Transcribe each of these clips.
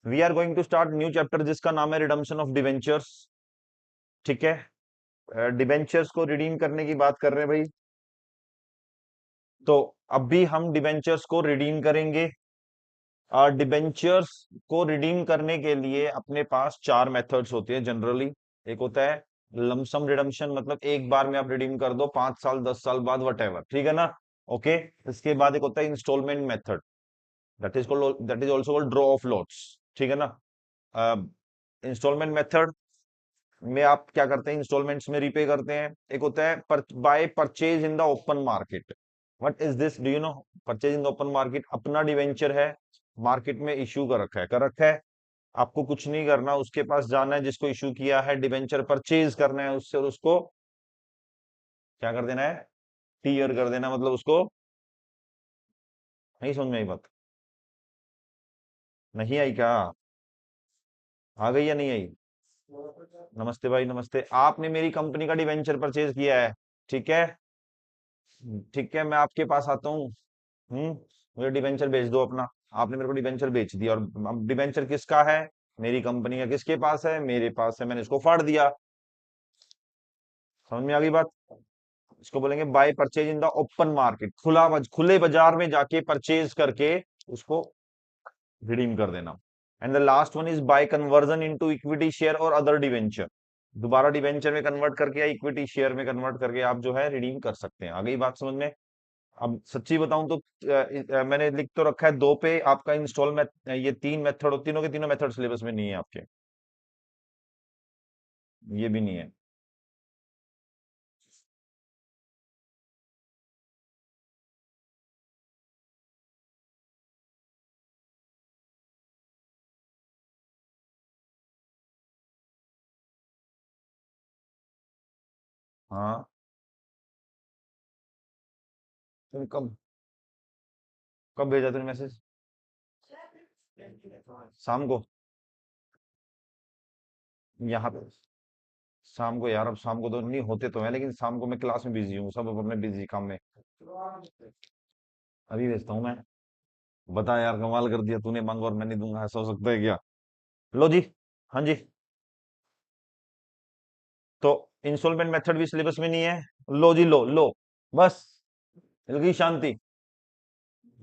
We are going to start new chapter जिसका नाम है रिडम्पशन ऑफ डिवेंचर्स। ठीक है, डिवेंचर्स को रिडीम करने की बात कर रहे हैं भाई। तो अब भी हम डिवेंचर्स को रिडीम करेंगे। डिबेंचर्स को रिडीम करने के लिए अपने पास चार मेथड्स होते हैं जनरली। एक होता है लमसम रिडम्पशन, मतलब एक बार में आप रिडीम कर दो, 5 साल 10 साल बाद वट, ठीक है ना। ओके। इसके बाद एक होता है installment method, that is also called draw of lots, ठीक है ना। इंस्टॉलमेंट मेथड में आप क्या करते हैं, इंस्टॉलमेंट्स में रीपे करते हैं। एक होता है by purchase in the open market. What is this, do you know? Purchase in the open market, अपना डिवेंचर है, मार्केट में इश्यू कर रखा है, आपको कुछ नहीं करना, उसके पास जाना है जिसको इश्यू किया है, डिवेंचर परचेज करना है उससे, और उसको क्या कर देना है, टीयर कर देना, मतलब उसको। नहीं समझ में आई बात? नहीं आई क्या? आ गई या नहीं आई? नमस्ते भाई, नमस्ते। आपने मेरी कंपनी का डिवेंचर परचेज किया है, ठीक है। ठीक है, मैं आपके पास आता हूँ। मुझे डिवेंचर बेच दो अपना। आपने मेरे को डिवेंचर बेच दिया, और अब डिवेंचर किसका है? मेरी कंपनी का। किसके पास है? मेरे पास है, मैंने इसको फाड़ दिया। समझ में आ गई बात? इसको बोलेंगे by purchase in the open market, खुले बाजार में जाके परचेज करके उसको रिडीम कर देना। And the last one is by conversion into equity share और अदर डिवेंचर। दोबारा डिवेंचर में कन्वर्ट करके या इक्विटी शेयर में कन्वर्ट करके आप जो है रिडीम कर सकते हैं। आ गई बात समझ में? अब सच्ची बताऊं तो मैंने लिख तो रखा है दो पे आपका इंस्टॉलमेंट, ये तीन मेथड, तीनों के तीनों मेथड सिलेबस में नहीं है आपके, ये भी नहीं है। हाँ। तुम कब कब भेजा तुमने मैसेज? शाम को? यहाँ पे शाम को यार, अब शाम को तो नहीं होते तो है, लेकिन शाम को मैं क्लास में बिजी हूँ, सब अपने बिजी काम में। अभी भेजता हूँ मैं। बता यार, कमाल कर दिया तूने, मांगो और मैं नहीं दूंगा, ऐसा हो सकता है क्या? लो जी। हाँ जी। तो इंस्टॉलमेंट मेथड भी सिलेबस में नहीं है। लो जी, लो लो, बस दिल की शांति।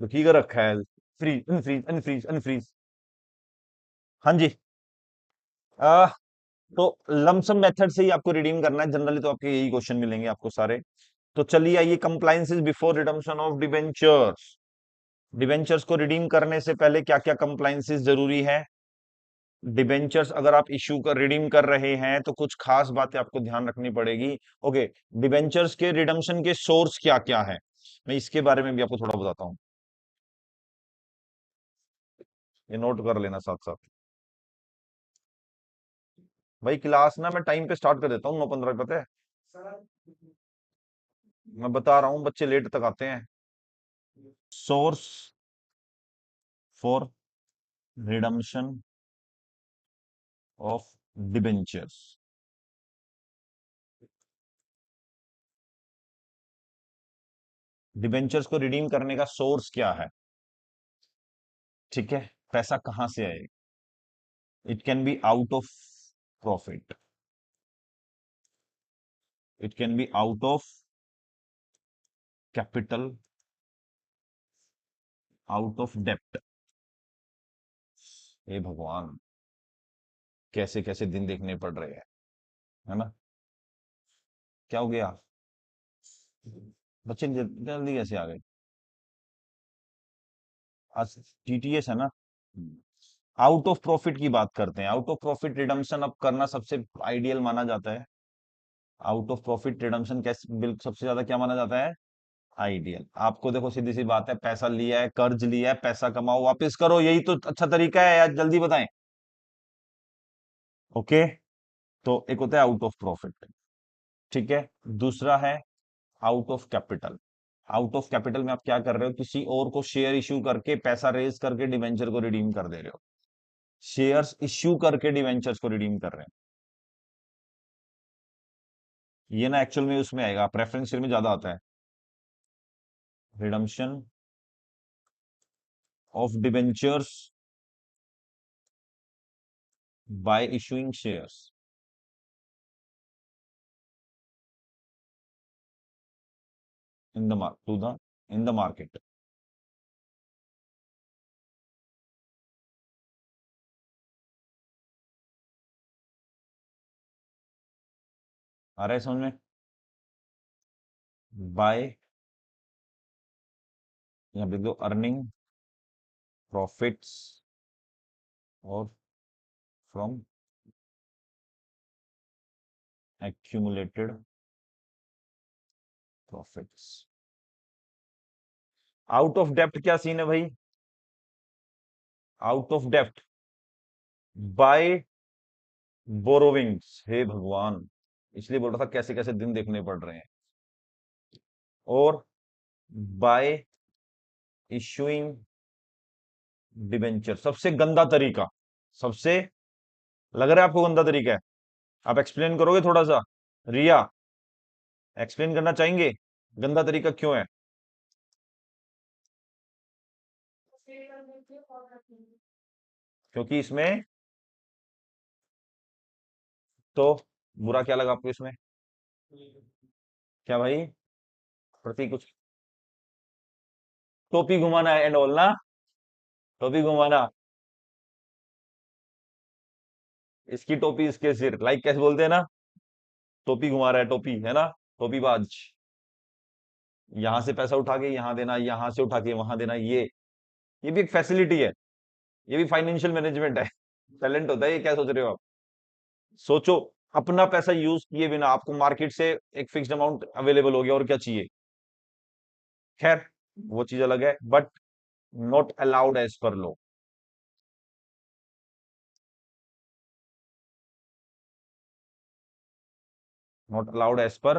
दुखी कर रखा है। Freeze unfreeze unfreeze unfreeze. हाँ जी। आ, तो लमसम मेथड से ही आपको रिडीम करना है जनरली, तो आपके यही क्वेश्चन मिलेंगे आपको सारे। तो चलिए आइए, compliances before redemption of debentures. Debentures को रिडीम करने से पहले क्या क्या कंप्लायंसेस जरूरी है? डिबेंचर्स अगर आप इश्यू कर रिडीम कर रहे हैं तो कुछ खास बातें आपको ध्यान रखनी पड़ेगी। ओके। डिबेंचर्स के रिडम्पशन के सोर्स क्या क्या है, मैं इसके बारे में भी आपको थोड़ा बताता हूँ। ये नोट कर लेना साथ साथ। भाई क्लास ना मैं टाइम पे स्टार्ट कर देता हूँ, 9:15 पता है। मैं बता रहा हूँ, बच्चे लेट तक आते हैं। Source for redemption of debentures. Debentures को रिडीम करने का सोर्स क्या है? ठीक है, पैसा कहां से आएगा? It can be out of profit, it can be out of capital, out of डेप्ट। हे भगवान, कैसे कैसे दिन देखने पड़ रहे हैं, है ना। क्या हो गया? बच्चे जल्दी कैसे आ गए? आज टीटीएस है ना। आउट ऑफ प्रॉफिट की बात करते हैं। आउट ऑफ प्रॉफिट रिडम्पशन अब करना सबसे आइडियल माना जाता है। आउट ऑफ प्रॉफिट रिडम्पशन कैसे बिल सबसे ज्यादा क्या माना जाता है? आइडियल। आपको देखो, सीधी सी बात है, पैसा लिया है, कर्ज लिया है, पैसा कमाओ वापस करो, यही तो अच्छा तरीका है यार, जल्दी बताएं। ओके। तो एक होता है आउट ऑफ प्रॉफिट, ठीक है। दूसरा है out of capital. Out of capital में आप क्या कर रहे हो, किसी और को शेयर इश्यू करके पैसा रेज करके डिवेंचर को रिडीम कर दे रहे हो। शेयर्स इश्यू करके डिवेंचर्स को रिडीम कर रहे हैं। ये ना एक्चुअल में उसमें आएगा, प्रेफरेंस शेयर में ज्यादा आता है। Redemption of debentures by issuing shares in the to the in the market. आ रहा है समझ में? बाय, यहाँ लिख दो अर्निंग प्रॉफिट्स और from accumulated profits. Out of डेप्ट क्या सीन है भाई? आउट ऑफ डेप्ट बाय बोरोविंग्स। हे भगवान, इसलिए बोल रहा था कैसे कैसे दिन देखने पड़ रहे हैं। और बाय इशूइंग डिबेंचर, सबसे गंदा तरीका, सबसे, लग रहा है आपको गंदा तरीका है? आप एक्सप्लेन करोगे थोड़ा सा? रिया, एक्सप्लेन करना चाहेंगे गंदा तरीका क्यों है? क्योंकि इसमें, तो बुरा क्या लगा आपको इसमें? क्या भाई? प्रतीक कुछ, टोपी घुमाना है एंड ऑल ना? टोपी घुमाना, इसकी टोपी इसके सिर, लाइक कैसे बोलते हैं ना, टोपी घुमा रहा है, टोपी है ना, टोपीबाज। यहां से पैसा उठा के यहां देना, यहां से उठा के वहां देना, ये भी एक फैसिलिटी है, ये भी फाइनेंशियल मैनेजमेंट है, टैलेंट होता है ये। क्या सोच रहे हो आप? सोचो, अपना पैसा यूज किए बिना आपको मार्केट से एक फिक्स्ड अमाउंट अवेलेबल हो गया, और क्या चाहिए? खैर, वो चीज अलग है, but not allowed as per law. Not allowed as per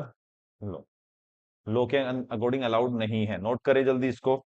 law, law के अकॉर्डिंग अलाउड नहीं है। नोट करें जल्दी इसको।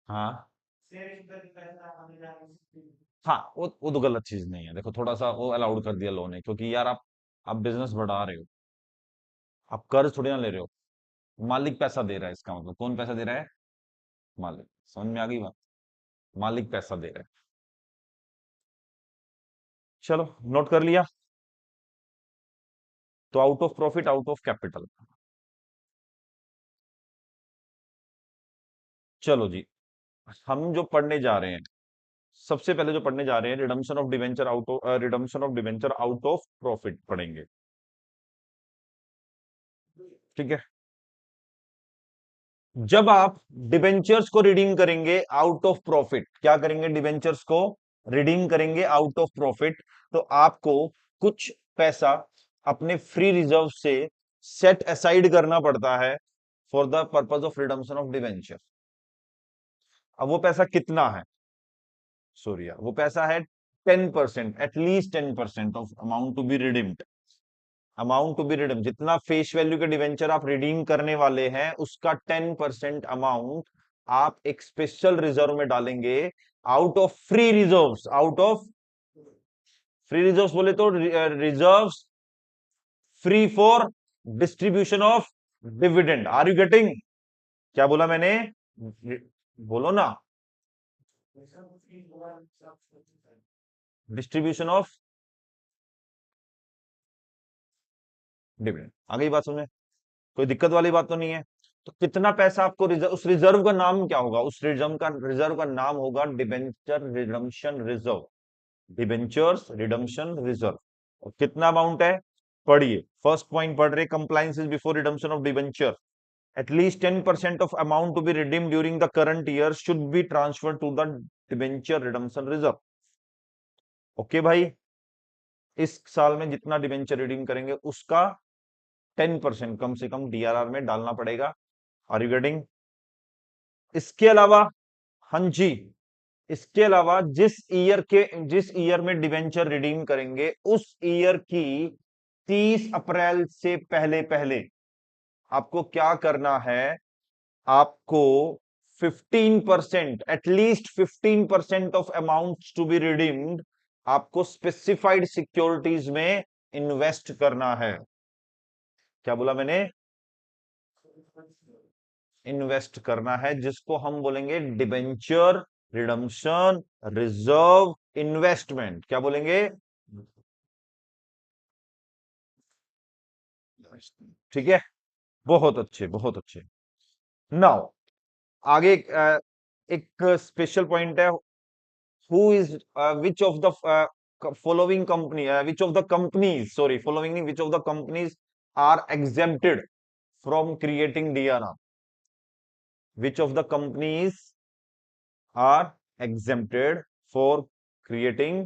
हाँ, हाँ, वो तो गलत चीज नहीं है। देखो, थोड़ा सा वो अलाउड कर दिया लॉ ने, क्योंकि यार आप बिजनेस बढ़ा रहे हो, आप कर्ज थोड़ी ना ले रहे हो। मालिक पैसा दे रहा है, इसका मतलब कौन पैसा दे रहा है? मालिक। समझ में आ गई बात? मालिक पैसा दे रहा है। चलो, नोट कर लिया। तो out of profit, out of capital. चलो जी, हम जो पढ़ने जा रहे हैं, सबसे पहले जो पढ़ने जा रहे हैं, redemption of debenture out of, redemption of debenture out of profit पढ़ेंगे। ठीक है? जब आप डिबेंचर्स को रिडीम करेंगे आउट ऑफ प्रॉफिट, क्या करेंगे? डिबेंचर्स को रिडीम करेंगे आउट ऑफ प्रॉफिट, तो आपको कुछ पैसा अपने फ्री रिजर्व से सेट असाइड करना पड़ता है for the purpose of redemption of debenture. अब वो पैसा कितना है? सूर्या, वो पैसा है 10%, at least 10% of amount to be redeemed. Amount to be redeem, जितना फेस वैल्यू के डिवेंचर आप रिडीम करने वाले हैं, उसका 10% अमाउंट आप एक स्पेशल रिजर्व में डालेंगे, out of free reserves. Out of free reserves बोले तो reserves free for distribution of dividend. Are you getting? क्या बोला मैंने? बोलो ना। डिस्ट्रीब्यूशन ऑफ डिविडेंड, आ गई बात समझ में? कोई दिक्कत वाली बात तो नहीं है? तो कितना पैसा आपको रिजर्व, उस रिजर्व का नाम क्या होगा? उस रिजर्व का नाम होगा debenture redemption reserve. Debentures redemption reserve. और कितना अमाउंट है? पढ़िए, फर्स्ट पॉइंट पढ़ रहे, compliance before redemption of debenture. At least 10% of amount to be redeem during the current year should be transfer to the debenture redemption reserve. Okay भाई? इस साल में जितना डिबेंचर रिडीम करेंगे उसका 10% कम से कम डीआरआर में डालना पड़ेगा। Are you getting? इसके अलावा, हाँ जी, इसके अलावा जिस ईयर में डिबेंचर रिडीम करेंगे उस ईयर की 30 अप्रैल से पहले पहले आपको क्या करना है? आपको 15%, at least 15% of amount to be redeemed आपको स्पेसिफाइड सिक्योरिटीज में इन्वेस्ट करना है। क्या बोला मैंने? इन्वेस्ट करना है, जिसको हम बोलेंगे डिबेंचर रिडम्पशन रिजर्व इन्वेस्टमेंट। क्या बोलेंगे? ठीक है, बहुत अच्छे, बहुत अच्छे। नाउ आगे एक स्पेशल पॉइंट है। Who is which of the following company which of the companies, sorry, following नहीं, which of the companies are exempted from creating DRR? Which of the companies are exempted for creating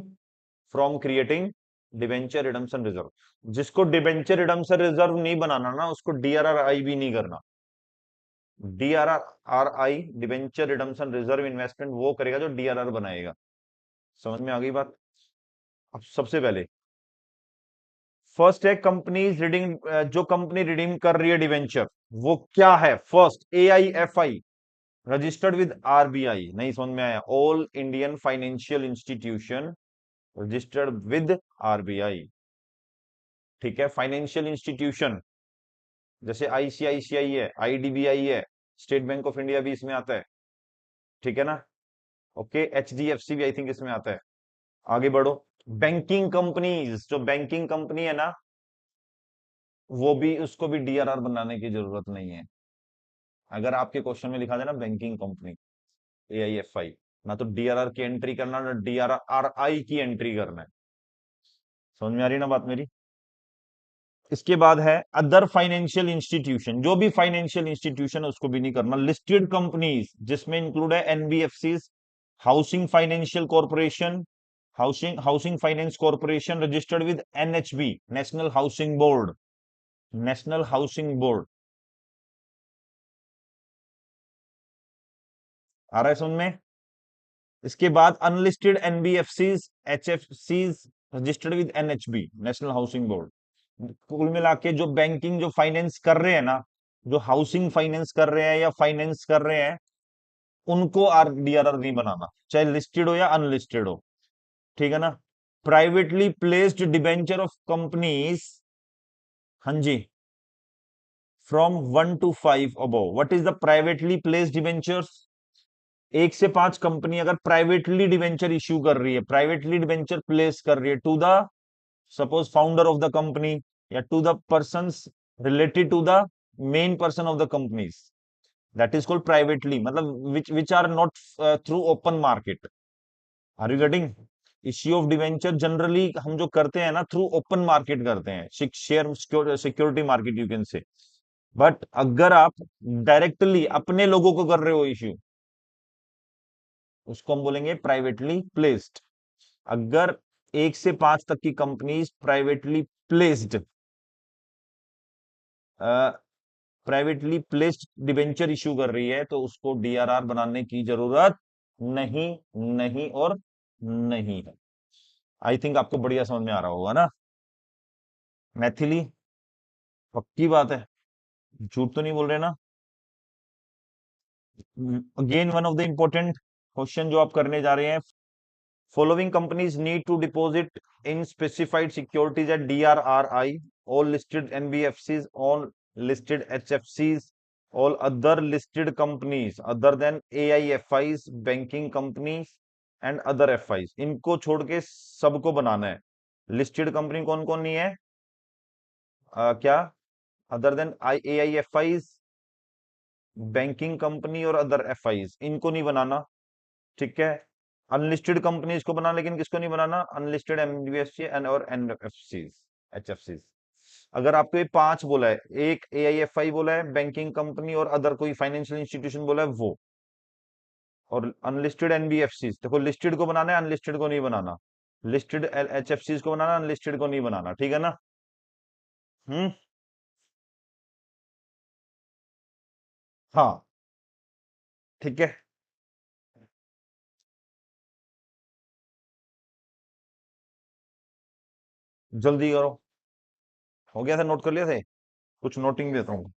from creating debenture redemption reserve? जिसको debenture redemption reserve नहीं बनाना ना, उसको DRR भी नहीं करना। DRR debenture redemption reserve investment वो करेगा जो डीआरआर बनाएगा। समझ में आ गई बात? अब सबसे पहले फर्स्ट है कंपनीज रिडीम, जो कंपनी रिडीम कर रही है डिवेंचर वो क्या है? First AIFI, registered with RBI। नहीं समझ में आया? All Indian financial institution registered with RBI। ठीक है, फाइनेंशियल इंस्टीट्यूशन जैसे ICICI है, IDBI है, स्टेट बैंक ऑफ इंडिया भी इसमें आता है। ठीक है ना? ओके, HDFC भी आई थिंक इसमें आता है। आगे बढ़ो। बैंकिंग कंपनीज, जो बैंकिंग कंपनी है ना, वो भी, उसको भी डीआरआर बनाने की जरूरत नहीं है। अगर आपके क्वेश्चन में लिखा जाए ना बैंकिंग कंपनी AIFI, ना तो डीआरआर की एंट्री करना ना DRRI की एंट्री करना है। समझ में आ रही ना बात मेरी? इसके बाद है अदर फाइनेंशियल इंस्टीट्यूशन, जो भी फाइनेंशियल इंस्टीट्यूशन है उसको भी नहीं करना। लिस्टेड कंपनीज जिसमें इंक्लूड है NBFC, housing financial corporation, housing housing finance corporation registered with NHB, national housing board, national housing board. आ रहा है समझ में? इसके बाद unlisted NBFCs, HFCs registered with NHB, national housing board. कुल मिला के जो बैंकिंग, जो फाइनेंस कर रहे हैं ना, जो हाउसिंग फाइनेंस कर रहे हैं या फाइनेंस कर रहे हैं, उनको DRR नहीं बनाना, चाहे लिस्टेड हो या अनलिस्टेड हो। ठीक है ना? Privately placed debenture of companies, हाँ जी, from 1 to 5 above. What is the privately placed debentures? 1 से 5 कंपनी अगर प्राइवेटली डिबेंचर इश्यू कर रही है, प्राइवेटली डिबेंचर प्लेस कर रही है to the suppose founder of the company या to the persons related to the main person of the companies, that is called privately, मतलब which are not through open market. Are you getting? Issue of debenture generally हम जो करते हैं ना, through open market करते हैं, share security market you can say. But अगर आप डायरेक्टली अपने लोगों को कर रहे हो इश्यू, उसको हम बोलेंगे प्राइवेटली प्लेस्ड। अगर 1 से 5 तक की companies privately placed, privately placed debenture issue कर रही है तो उसको डीआरआर बनाने की जरूरत नहीं, नहीं और नहीं है। आई थिंक आपको बढ़िया समझ में आ रहा होगा ना? मैथिली पक्की बात है, झूठ तो नहीं बोल रहे ना? Again one of the important question जो आप करने जा रहे हैं, following companies need to deposit in specified securities at DRRI, all listed NBFCs, all listed HFCs, all other listed companies other than AIFIs, banking companies and other FIs, इनको छोड़ के सबको बनाना है। लिस्टेड कंपनी कौन कौन नहीं है? क्या? Other than AIFIs, banking company और अदर FIs, इनको नहीं बनाना। ठीक है? अनलिस्टेड कंपनीज को बना, लेकिन किसको नहीं बनाना? अनलिस्टेड एमबीएफसी एंड और एनएफसीज, एचएफसीज। अगर आपको ये 5 बोला है, एक AIFI बोला है, बैंकिंग कंपनी और अदर कोई फाइनेंशियल इंस्टीट्यूशन बोला है वो, और अनलिस्टेड NBFCs, देखो लिस्टेड को बनाना है, अनलिस्टेड को नहीं बनाना। लिस्टेड एचएफसीज को बनाना, अनलिस्टेड को नहीं बनाना, ठीक है ना। हम्म। हाँ। ठीक है। जल्दी करो। हो गया था, नोट कर लिया थे? कुछ नोटिंग देता हूँ।